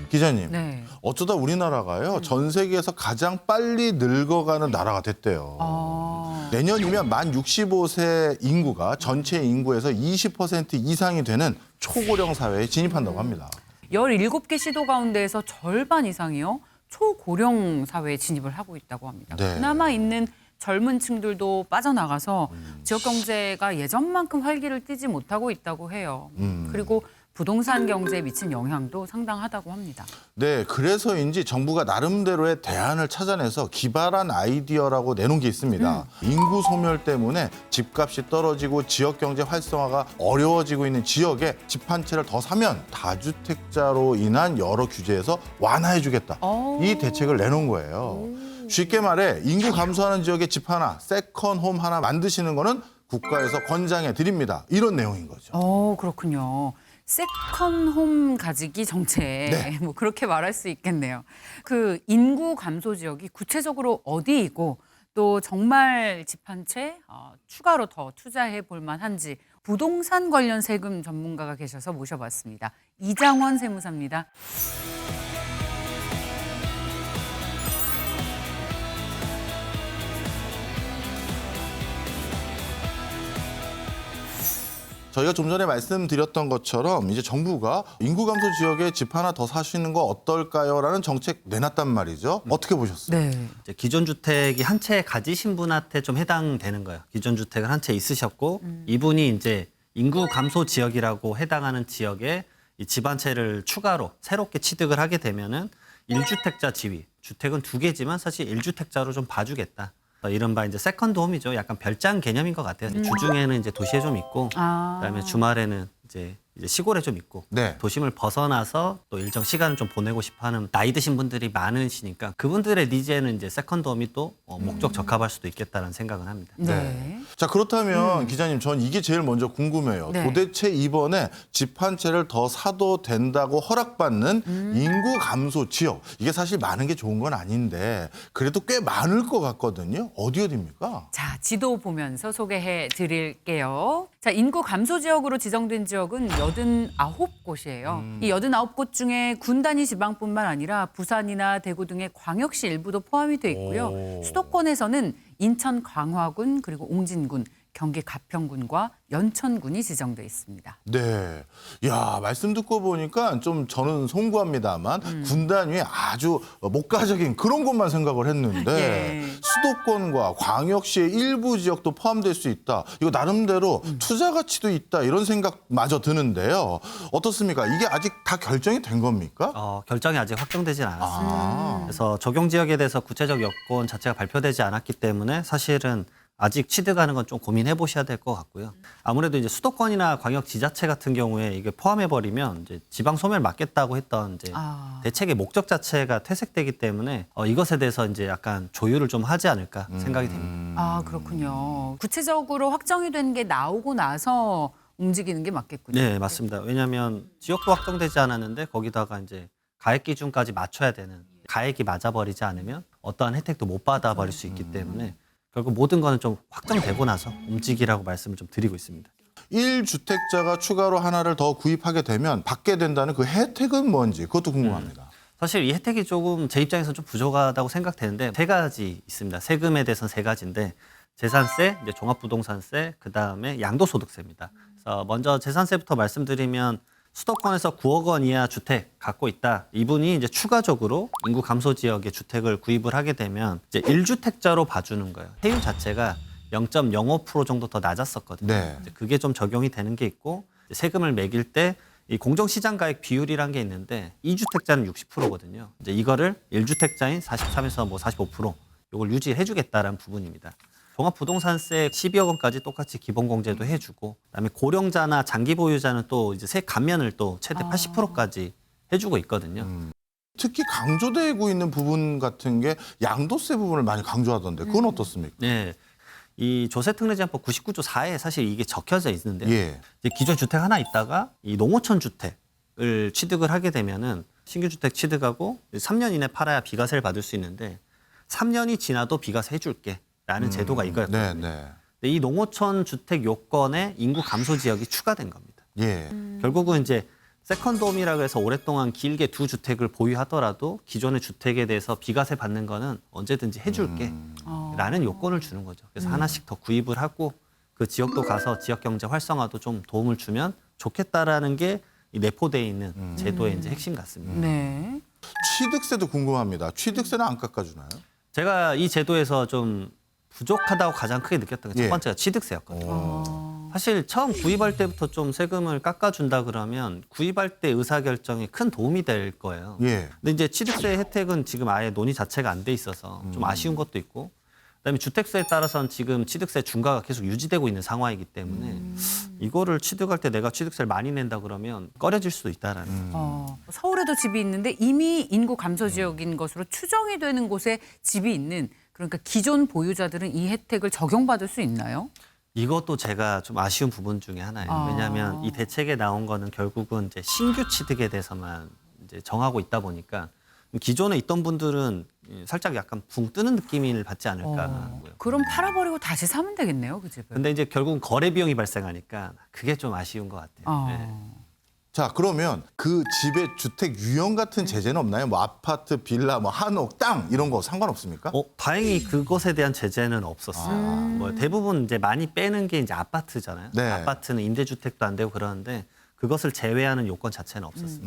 기자님, 네. 어쩌다 우리나라가요 전 세계에서 가장 빨리 늙어가는 나라가 됐대요. 내년이면 만 65세 인구가 전체 인구에서 20% 이상이 되는 초고령 사회에 진입한다고 합니다. 17개 시도 가운데에서 절반 이상이요. 초고령 사회에 진입을 하고 있다고 합니다. 네. 그나마 있는 젊은 층들도 빠져나가서 지역 경제가 예전만큼 활기를 띠지 못하고 있다고 해요. 그리고 부동산 경제에 미친 영향도 상당하다고 합니다. 네, 그래서인지 정부가 나름대로의 대안을 찾아내서 기발한 아이디어라고 내놓은 게 있습니다. 인구 소멸 때문에 집값이 떨어지고 지역 경제 활성화가 어려워지고 있는 지역에 집 한 채를 더 사면 다주택자로 인한 여러 규제에서 완화해주겠다. 이 대책을 내놓은 거예요. 쉽게 말해 인구 감소하는 지역에 집 하나, 세컨홈 하나 만드시는 거는 국가에서 권장해 드립니다. 이런 내용인 거죠. 그렇군요. 세컨홈 가지기 정책, 네. 뭐 그렇게 말할 수 있겠네요. 그 인구 감소 지역이 구체적으로 어디이고 또 정말 집 한 채 추가로 더 투자해 볼 만한지 부동산 관련 세금 전문가가 계셔서 모셔봤습니다. 이장원 세무사입니다. 저희가 좀 전에 말씀드렸던 것처럼 이제 정부가 인구 감소 지역에 집 하나 더 사시는 거 어떨까요?라는 정책 내놨단 말이죠. 어떻게 보셨어요? 네. 이제 기존 주택이 한 채 가지신 분한테 좀 해당되는 거예요. 기존 주택을 한 채 있으셨고 이분이 이제 인구 감소 지역이라고 해당하는 지역에 이 집 한 채를 추가로 새롭게 취득을 하게 되면은 1주택자 지위, 주택은 2개지만 사실 1주택자로 좀 봐주겠다. 이른바 이제 세컨드 홈이죠. 약간 별장 개념인 것 같아요. 주중에는 이제 도시에 좀 있고, 그다음에 주말에는 이제 시골에 좀 있고, 네. 도심을 벗어나서 또 일정 시간을 좀 보내고 싶어하는 나이 드신 분들이 많으시니까 그분들의 니즈에는 이제 세컨드 홈이 또 목적 적합할 수도 있겠다라는 생각은 합니다. 네. 자, 그렇다면 기자님, 전 이게 제일 먼저 궁금해요. 네. 도대체 이번에 집 한 채를 더 사도 된다고 허락받는 인구 감소 지역, 이게 사실 많은 게 좋은 건 아닌데 그래도 꽤 많을 것 같거든요. 어디입니까? 자, 지도 보면서 소개해 드릴게요. 자, 인구 감소 지역으로 지정된 지역은 89곳이에요. 이 89곳 중에 군 단위 지방뿐만 아니라 부산이나 대구 등의 광역시 일부도 포함이 돼 있고요. 수도권에서는 인천 광화군 그리고 옹진군, 경기 가평군과 연천군이 지정돼 있습니다. 네. 야, 말씀 듣고 보니까 좀 저는 송구합니다만 군 단위의 아주 목가적인 그런 것만 생각을 했는데 예. 수도권과 광역시의 일부 지역도 포함될 수 있다. 이거 나름대로 투자 가치도 있다. 이런 생각마저 드는데요. 어떻습니까? 이게 아직 다 결정이 된 겁니까? 결정이 아직 확정되진 않았습니다. 그래서 적용 지역에 대해서 구체적 여건 자체가 발표되지 않았기 때문에 사실은 아직 취득하는 건 좀 고민해 보셔야 될 것 같고요. 아무래도 이제 수도권이나 광역 지자체 같은 경우에 이게 포함해 버리면 이제 지방 소멸 막겠다고 했던 이제 대책의 목적 자체가 퇴색되기 때문에 이것에 대해서 이제 약간 조율을 좀 하지 않을까 생각이 됩니다. 아, 그렇군요. 구체적으로 확정이 된 게 나오고 나서 움직이는 게 맞겠군요. 네, 맞습니다. 왜냐하면 지역도 확정되지 않았는데 거기다가 이제 가액 기준까지 맞춰야 되는 가액이 맞아버리지 않으면 어떠한 혜택도 못 받아버릴 수 있기 때문에 결국 모든 거는 좀 확정되고 나서 움직이라고 말씀을 좀 드리고 있습니다. 1주택자가 추가로 하나를 더 구입하게 되면 받게 된다는 그 혜택은 뭔지 그것도 궁금합니다. 사실 이 혜택이 조금 제 입장에서 좀 부족하다고 생각되는데 3가지 있습니다. 세금에 대해서는 3가지인데 재산세, 이제 종합부동산세, 그다음에 양도소득세입니다. 그래서 먼저 재산세부터 말씀드리면 수도권에서 9억 원 이하 주택 갖고 있다. 이분이 이제 추가적으로 인구 감소 지역의 주택을 구입을 하게 되면 이제 1주택자로 봐주는 거예요. 세율 자체가 0.05% 정도 더 낮았었거든요. 네. 이제 그게 좀 적용이 되는 게 있고 세금을 매길 때 이 공정시장가액 비율이란 게 있는데 2주택자는 60%거든요. 이제 이거를 1주택자인 43에서 뭐 45% 이걸 유지해주겠다라는 부분입니다. 종합부동산세 12억 원까지 똑같이 기본공제도 해주고, 그다음에 고령자나 장기 보유자는 또 이제 세 감면을 또 최대 80%까지 해주고 있거든요. 특히 강조되고 있는 부분 같은 게 양도세 부분을 많이 강조하던데 그건 어떻습니까? 네. 이 조세특례제한법 99조 4에 사실 이게 적혀져 있는데요. 예. 이제 기존 주택 하나 있다가 이 농어촌 주택을 취득을 하게 되면은 신규 주택 취득하고 3년 이내 팔아야 비과세를 받을 수 있는데 3년이 지나도 비과세 해줄게라는 제도가 이거였거든요. 네, 네. 근데 이 농어촌 주택 요건에 인구 감소 지역이 추가된 겁니다. 예. 결국은 이제 세컨드홈이라고 해서 오랫동안 길게 두 주택을 보유하더라도 기존의 주택에 대해서 비과세 받는 거는 언제든지 해줄게 라는 요건을 주는 거죠. 그래서 하나씩 더 구입을 하고 그 지역도 가서 지역 경제 활성화도 좀 도움을 주면 좋겠다라는 게 이 내포되어 있는 제도의 이제 핵심 같습니다. 네. 취득세도 궁금합니다. 취득세는 안 깎아주나요? 제가 이 제도에서 좀 부족하다고 가장 크게 느꼈던 게 첫 예. 번째가 취득세였거든요. 사실 처음 구입할 때부터 좀 세금을 깎아준다 그러면 구입할 때 의사결정에 큰 도움이 될 거예요. 예. 근데 이제 취득세 혜택은 지금 아예 논의 자체가 안 돼 있어서 좀 아쉬운 것도 있고 그다음에 주택세에 따라서는 지금 취득세 중과가 계속 유지되고 있는 상황이기 때문에 이거를 취득할 때 내가 취득세를 많이 낸다 그러면 꺼려질 수도 있다라는 서울에도 집이 있는데 이미 인구 감소 지역인 것으로 추정이 되는 곳에 집이 있는 그러니까 기존 보유자들은 이 혜택을 적용받을 수 있나요? 이것도 제가 좀 아쉬운 부분 중에 하나예요. 왜냐하면 이 대책에 나온 거는 결국은 이제 신규 취득에 대해서만 이제 정하고 있다 보니까 기존에 있던 분들은 살짝 약간 붕 뜨는 느낌을 받지 않을까 하고요. 그럼 팔아버리고 다시 사면 되겠네요, 그 집을. 근데 이제 결국은 거래 비용이 발생하니까 그게 좀 아쉬운 것 같아요. 네. 자, 그러면 그 집의 주택 유형 같은 제재는 없나요? 뭐 아파트, 빌라, 뭐 한옥, 땅 이런 거 상관없습니까? 다행히 그것에 대한 제재는 없었어요. 뭐 대부분 이제 많이 빼는 게 이제 아파트잖아요. 네. 아파트는 임대주택도 안 되고 그러는데 그것을 제외하는 요건 자체는 없었어요.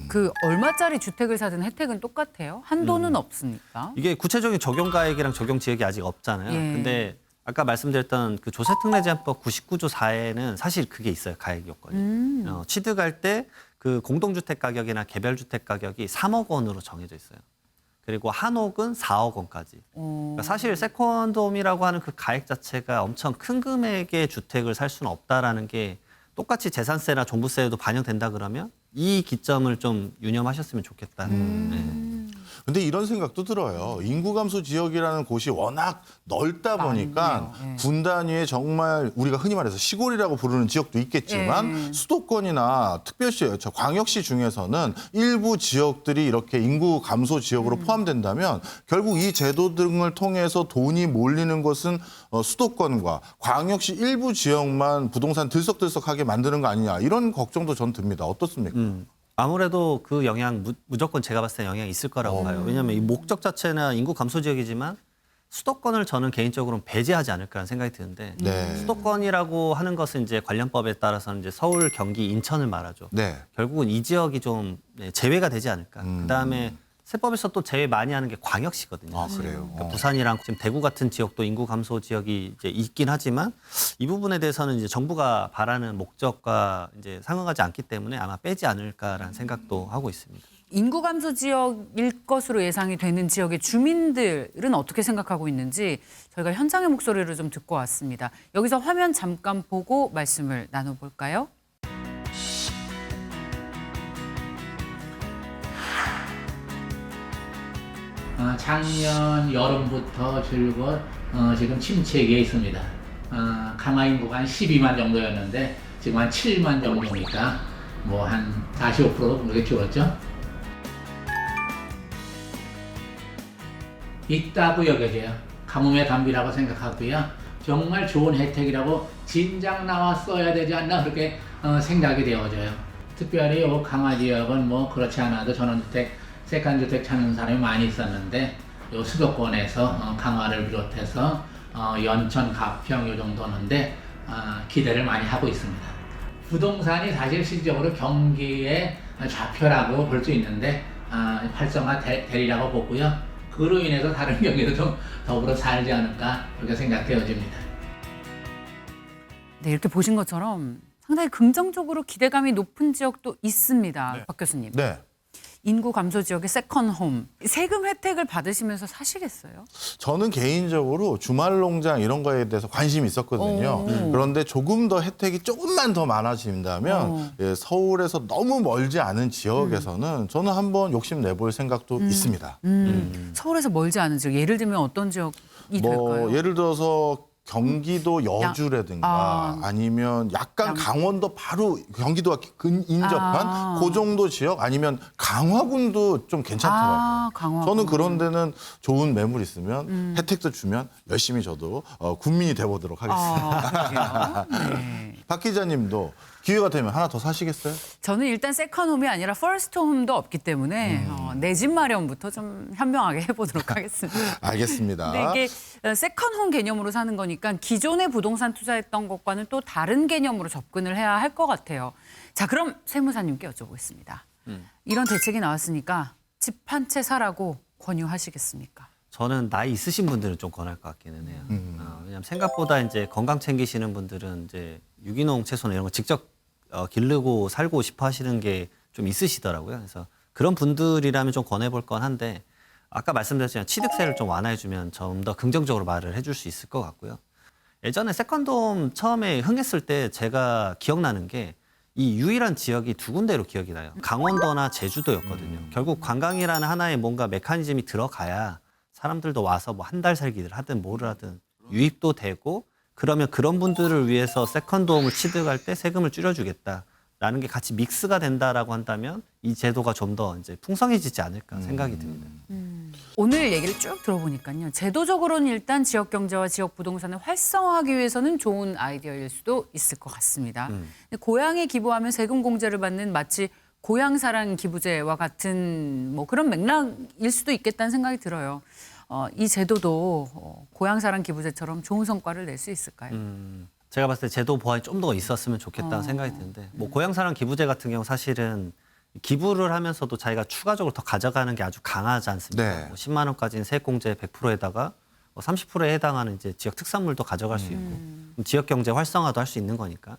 그 얼마짜리 주택을 사든 혜택은 똑같아요? 한도는 없습니까? 이게 구체적인 적용 가액이랑 적용 지역이 아직 없잖아요. 예. 근데 아까 말씀드렸던 그 조세특례제한법 99조 4에는 사실 그게 있어요. 가액 요건이. 취득할 때 그 공동주택 가격이나 개별주택 가격이 3억 원으로 정해져 있어요. 그리고 한옥은 4억 원까지. 그러니까 사실 세컨드홈이라고 하는 그 가액 자체가 엄청 큰 금액의 주택을 살 수는 없다라는 게 똑같이 재산세나 종부세에도 반영된다 그러면 이 기점을 좀 유념하셨으면 좋겠다. 네. 근데 이런 생각도 들어요. 인구 감소 지역이라는 곳이 워낙 넓다 보니까 많네요. 예. 군 단위의 정말 우리가 흔히 말해서 시골이라고 부르는 지역도 있겠지만 예. 수도권이나 특별시, 광역시 중에서는 일부 지역들이 이렇게 인구 감소 지역으로 포함된다면 결국 이 제도 등을 통해서 돈이 몰리는 것은 수도권과 광역시 일부 지역만 부동산 들썩들썩하게 만드는 거 아니냐 이런 걱정도 전 듭니다. 어떻습니까? 아무래도 그 영향 무조건 제가 봤을 때 영향이 있을 거라고 봐요. 왜냐하면 이 목적 자체나 인구 감소 지역이지만 수도권을 저는 개인적으로는 배제하지 않을까라는 생각이 드는데 네. 수도권이라고 하는 것은 이제 관련법에 따라서는 이제 서울, 경기, 인천을 말하죠. 네. 결국은 이 지역이 좀 제외가 되지 않을까. 그다음에 세법에서 또 제외 많이 하는 게 광역시거든요. 아, 사실. 그래요? 그러니까 부산이랑 지금 대구 같은 지역도 인구 감소 지역이 이제 있긴 하지만 이 부분에 대해서는 이제 정부가 바라는 목적과 이제 상응하지 않기 때문에 아마 빼지 않을까라는 생각도 하고 있습니다. 인구 감소 지역일 것으로 예상이 되는 지역의 주민들은 어떻게 생각하고 있는지 저희가 현장의 목소리를 좀 듣고 왔습니다. 여기서 화면 잠깐 보고 말씀을 나눠볼까요? 작년 여름부터 줄곧 지금 침체기에 있습니다. 강화 인구가 한 12만 정도였는데 지금 한 7만 정도니까 뭐 한 45% 그렇게 줄었죠. 있다고 여겨져요. 가뭄의 단비라고 생각하고요. 정말 좋은 혜택이라고 진작 나왔어야 되지 않나 그렇게 생각이 되어져요. 특별히 요 강화 지역은 뭐 그렇지 않아도 전원주택 세컨주택 찾는 사람이 많이 있었는데 요 수도권에서 강화를 비롯해서 연천, 가평 요 정도는데 기대를 많이 하고 있습니다. 부동산이 사실 실질적으로 경기의 좌표라고 볼 수 있는데 활성화되리라고 보고요. 그로 인해서 다른 경기도 좀 더불어 살지 않을까 그렇게 생각되어집니다. 네, 이렇게 보신 것처럼 상당히 긍정적으로 기대감이 높은 지역도 있습니다. 박 교수님. 네. 인구 감소 지역의 세컨홈. 세금 혜택을 받으시면서 사시겠어요? 저는 개인적으로 주말 농장 이런 거에 대해서 관심이 있었거든요. 그런데 조금 더 혜택이 조금만 더 많아진다면 예, 서울에서 너무 멀지 않은 지역에서는 저는 한번 욕심 내볼 생각도 있습니다. 서울에서 멀지 않은 지역, 예를 들면 어떤 지역이 될까요? 예를 들어서 경기도 여주라든가 아니면 약간 강원도 바로 경기도와 인접한 그 정도 지역 아니면 강화군도 좀 괜찮더라고요. 강화군. 저는 그런 데는 좋은 매물 있으면 혜택도 주면 열심히 저도 국민이 돼보도록 하겠습니다. 그러게요. 네. 박 기자님도 기회가 되면 하나 더 사시겠어요? 저는 일단 세컨홈이 아니라 퍼스트홈도 없기 때문에 내 집 마련부터 좀 현명하게 해보도록 하겠습니다. 알겠습니다. 근데 이게 세컨홈 개념으로 사는 거니까 기존의 부동산 투자했던 것과는 또 다른 개념으로 접근을 해야 할 것 같아요. 자, 그럼 세무사님께 여쭤보겠습니다. 이런 대책이 나왔으니까 집 한 채 사라고 권유하시겠습니까? 저는 나이 있으신 분들은 좀 권할 것 같기는 해요. 왜냐하면 생각보다 이제 건강 챙기시는 분들은 이제 유기농 채소나 이런 거 직접 기르고 살고 싶어 하시는 게 좀 있으시더라고요. 그래서 그런 분들이라면 좀 권해볼 건 한데 아까 말씀드렸지만 취득세를 좀 완화해주면 좀 더 긍정적으로 말을 해줄 수 있을 것 같고요. 예전에 세컨드홈 처음에 흥했을 때 제가 기억나는 게 이 유일한 지역이 두 군데로 기억이 나요. 강원도나 제주도였거든요. 결국 관광이라는 하나의 뭔가 메커니즘이 들어가야 사람들도 와서 뭐 한 달 살기를 하든 뭐를 하든 유입도 되고 그러면 그런 분들을 위해서 세컨드홈을 취득할 때 세금을 줄여주겠다라는 게 같이 믹스가 된다라고 한다면 이 제도가 좀 더 이제 풍성해지지 않을까 생각이 듭니다. 오늘 얘기를 쭉 들어보니까요. 제도적으로는 일단 지역 경제와 지역 부동산을 활성화하기 위해서는 좋은 아이디어일 수도 있을 것 같습니다. 근데 고향에 기부하면 세금 공제를 받는 마치 고향사랑 기부제와 같은 뭐 그런 맥락일 수도 있겠다는 생각이 들어요. 이 제도도 고향사랑 기부제처럼 좋은 성과를 낼 수 있을까요? 제가 봤을 때 제도 보완이 좀 더 있었으면 좋겠다는 생각이 드는데 뭐 고향사랑 기부제 같은 경우 사실은 기부를 하면서도 자기가 추가적으로 더 가져가는 게 아주 강하지 않습니까? 네. 뭐 10만 원까지는 세액공제 100%에다가 30%에 해당하는 이제 지역 특산물도 가져갈 수 있고 지역 경제 활성화도 할 수 있는 거니까.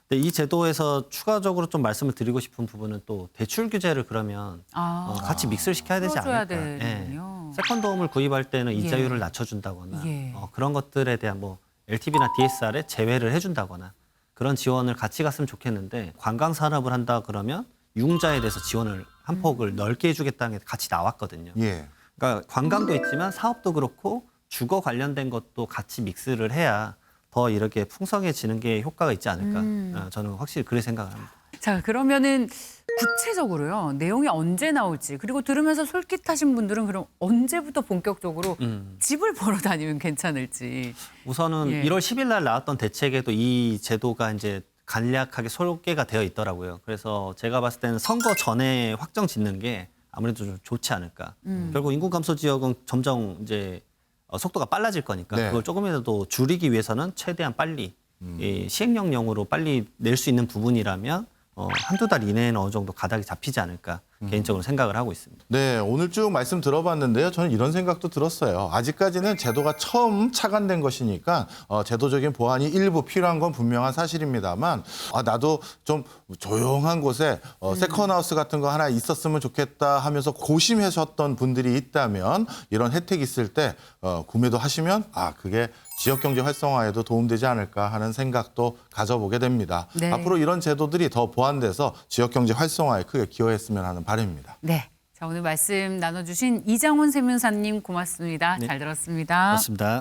근데 이 제도에서 추가적으로 좀 말씀을 드리고 싶은 부분은 또 대출 규제를 그러면 같이 믹스를 시켜야 되지 풀어줘야 않을까. 되는군요. 세컨드홈을 구입할 때는 예. 이자율을 낮춰준다거나 예. 그런 것들에 대한 뭐 LTV나 DSR에 제외를 해준다거나 그런 지원을 같이 갔으면 좋겠는데 관광 산업을 한다 그러면 유흥자에 대해서 지원을 한 폭을 넓게 해주겠다는 게 같이 나왔거든요. 예. 그러니까 관광도 있지만 사업도 그렇고 주거 관련된 것도 같이 믹스를 해야 더 이렇게 풍성해지는 게 효과가 있지 않을까. 저는 확실히 그렇게 생각을 합니다. 자, 그러면은 구체적으로요. 내용이 언제 나올지 그리고 들으면서 솔깃하신 분들은 그럼 언제부터 본격적으로 집을 보러 다니면 괜찮을지. 우선은 예. 1월 10일 날 나왔던 대책에도 이 제도가 이제 간략하게 소개가 되어 있더라고요. 그래서 제가 봤을 때는 선거 전에 확정 짓는 게 아무래도 좀 좋지 않을까. 결국 인구 감소 지역은 점점 이제 속도가 빨라질 거니까 네. 그걸 조금이라도 줄이기 위해서는 최대한 빨리 이 시행령령으로 빨리 낼 수 있는 부분이라면 한두 달 이내에는 어느 정도 가닥이 잡히지 않을까 개인적으로 생각을 하고 있습니다. 네, 오늘 쭉 말씀 들어봤는데요. 저는 이런 생각도 들었어요. 아직까지는 제도가 처음 착안된 것이니까 제도적인 보완이 일부 필요한 건 분명한 사실입니다만 나도 좀 조용한 곳에 세컨하우스 같은 거 하나 있었으면 좋겠다 하면서 고심하셨던 분들이 있다면 이런 혜택이 있을 때 구매도 하시면 그게 지역경제 활성화에도 도움되지 않을까 하는 생각도 가져보게 됩니다. 네. 앞으로 이런 제도들이 더 보완돼서 지역경제 활성화에 크게 기여했으면 하는 바람입니다. 네. 자, 오늘 말씀 나눠주신 이장훈 세무사님 고맙습니다. 네. 잘 들었습니다. 맞습니다.